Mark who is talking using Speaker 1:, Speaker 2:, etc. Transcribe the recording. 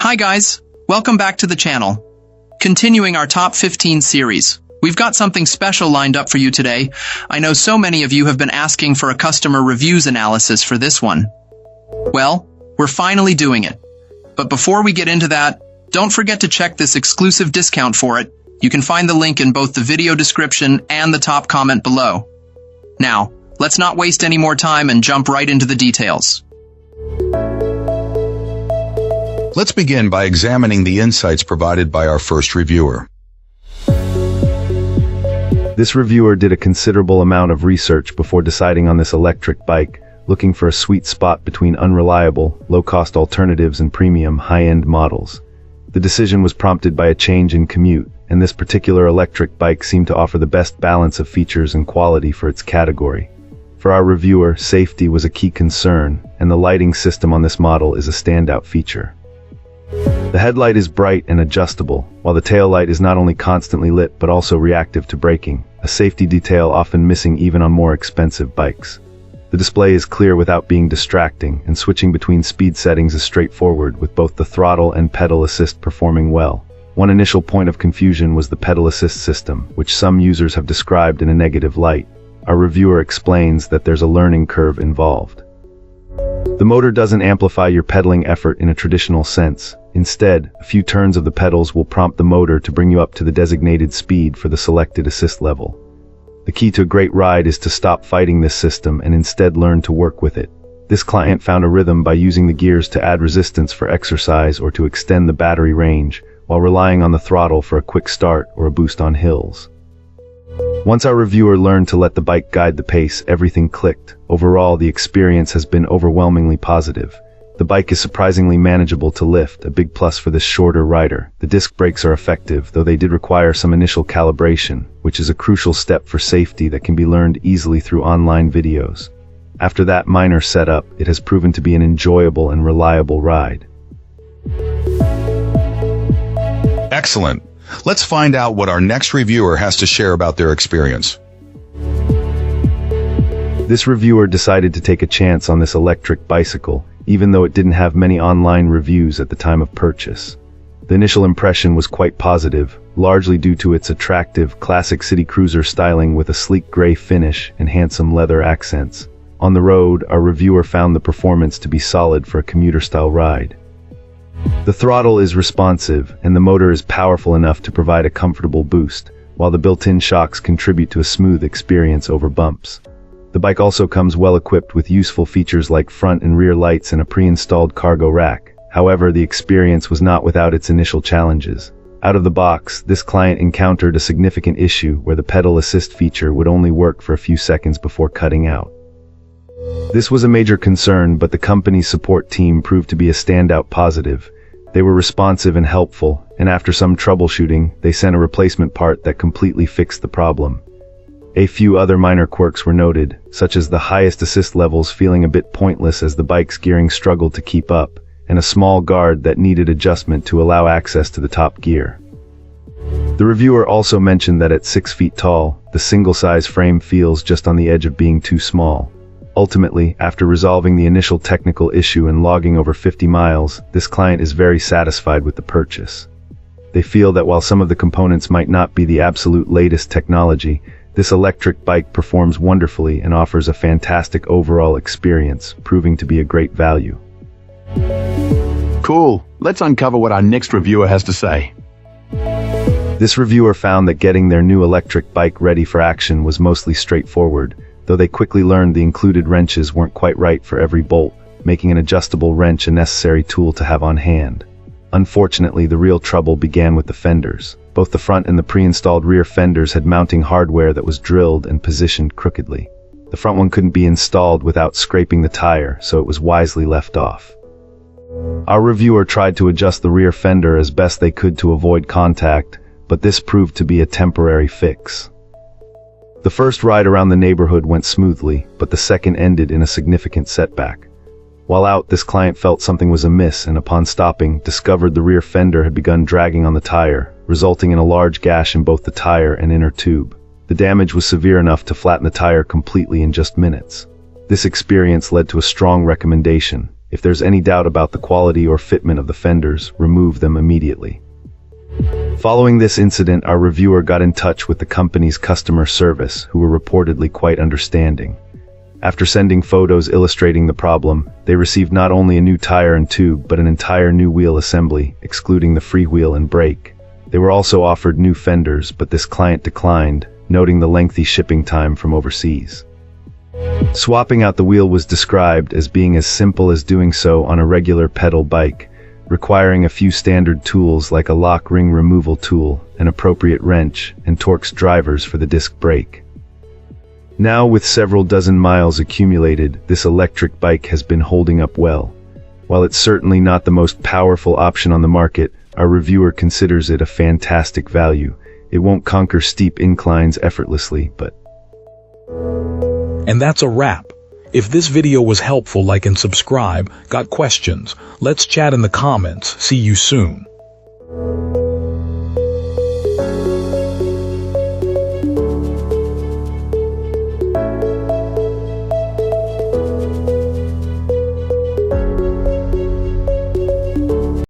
Speaker 1: Hi guys, welcome back to the channel. Continuing our top 15 series, we've got something special lined up for you today. I know so many of you have been asking for a customer reviews analysis for this one. Well, we're finally doing it. But before we get into that, don't forget to check this exclusive discount for it. You can find the link in both the video description and the top comment below. Now, let's not waste any more time and jump right into the details.
Speaker 2: Let's begin by examining the insights provided by our first reviewer.
Speaker 3: This reviewer did a considerable amount of research before deciding on this electric bike, looking for a sweet spot between unreliable, low-cost alternatives and premium, high-end models. The decision was prompted by a change in commute, and this particular electric bike seemed to offer the best balance of features and quality for its category. For our reviewer, safety was a key concern, and the lighting system on this model is a standout feature. The headlight is bright and adjustable, while the tail light is not only constantly lit but also reactive to braking, a safety detail often missing even on more expensive bikes. The display is clear without being distracting, and switching between speed settings is straightforward, with both the throttle and pedal assist performing well. One initial point of confusion was the pedal assist system, which some users have described in a negative light. Our reviewer explains that there's a learning curve involved. The motor doesn't amplify your pedaling effort in a traditional sense. Instead, a few turns of the pedals will prompt the motor to bring you up to the designated speed for the selected assist level. The key to a great ride is to stop fighting this system and instead learn to work with it. This client found a rhythm by using the gears to add resistance for exercise or to extend the battery range, while relying on the throttle for a quick start or a boost on hills. Once our reviewer learned to let the bike guide the pace, everything clicked. Overall, the experience has been overwhelmingly positive. The bike is surprisingly manageable to lift, a big plus for this shorter rider. The disc brakes are effective, though they did require some initial calibration, which is a crucial step for safety that can be learned easily through online videos. After that minor setup, it has proven to be an enjoyable and reliable ride.
Speaker 2: Excellent. Let's find out what our next reviewer has to share about their experience.
Speaker 3: This reviewer decided to take a chance on this electric bicycle, even though it didn't have many online reviews at the time of purchase. The initial impression was quite positive, largely due to its attractive, classic city cruiser styling with a sleek gray finish and handsome leather accents. On the road, our reviewer found the performance to be solid for a commuter-style ride. The throttle is responsive, and the motor is powerful enough to provide a comfortable boost, while the built-in shocks contribute to a smooth experience over bumps. The bike also comes well equipped with useful features like front and rear lights and a pre-installed cargo rack. However, the experience was not without its initial challenges. Out of the box, this client encountered a significant issue where the pedal assist feature would only work for a few seconds before cutting out. This was a major concern, but the company's support team proved to be a standout positive. They were responsive and helpful, and after some troubleshooting, they sent a replacement part that completely fixed the problem. A few other minor quirks were noted, such as the highest assist levels feeling a bit pointless as the bike's gearing struggled to keep up, and a small guard that needed adjustment to allow access to the top gear. The reviewer also mentioned that at 6 feet tall, the single-size frame feels just on the edge of being too small. Ultimately, after resolving the initial technical issue and logging over 50 miles, this client is very satisfied with the purchase. They feel that while some of the components might not be the absolute latest technology, this electric bike performs wonderfully and offers a fantastic overall experience, proving to be a great value.
Speaker 4: Cool. Let's uncover what our next reviewer has to say.
Speaker 3: This reviewer found that getting their new electric bike ready for action was mostly straightforward, though they quickly learned the included wrenches weren't quite right for every bolt, making an adjustable wrench a necessary tool to have on hand. Unfortunately, the real trouble began with the fenders. Both the front and the pre-installed rear fenders had mounting hardware that was drilled and positioned crookedly. The front one couldn't be installed without scraping the tire, so it was wisely left off. Our reviewer tried to adjust the rear fender as best they could to avoid contact, but this proved to be a temporary fix. The first ride around the neighborhood went smoothly, but the second ended in a significant setback. While out, this client felt something was amiss and upon stopping, discovered the rear fender had begun dragging on the tire, resulting in a large gash in both the tire and inner tube. The damage was severe enough to flatten the tire completely in just minutes. This experience led to a strong recommendation. If there's any doubt about the quality or fitment of the fenders, remove them immediately. Following this incident, our reviewer got in touch with the company's customer service, who were reportedly quite understanding. After sending photos illustrating the problem, they received not only a new tire and tube, but an entire new wheel assembly, excluding the freewheel and brake. They were also offered new fenders, but this client declined, noting the lengthy shipping time from overseas. Swapping out the wheel was described as being as simple as doing so on a regular pedal bike, requiring a few standard tools like a lock ring removal tool, an appropriate wrench, and Torx drivers for the disc brake. Now, with several dozen miles accumulated, this electric bike has been holding up well. While it's certainly not the most powerful option on the market, our reviewer considers it a fantastic value. It won't conquer steep inclines effortlessly, but...
Speaker 5: And that's a wrap. If this video was helpful, like and subscribe. Got questions? Let's chat in the comments. See you soon.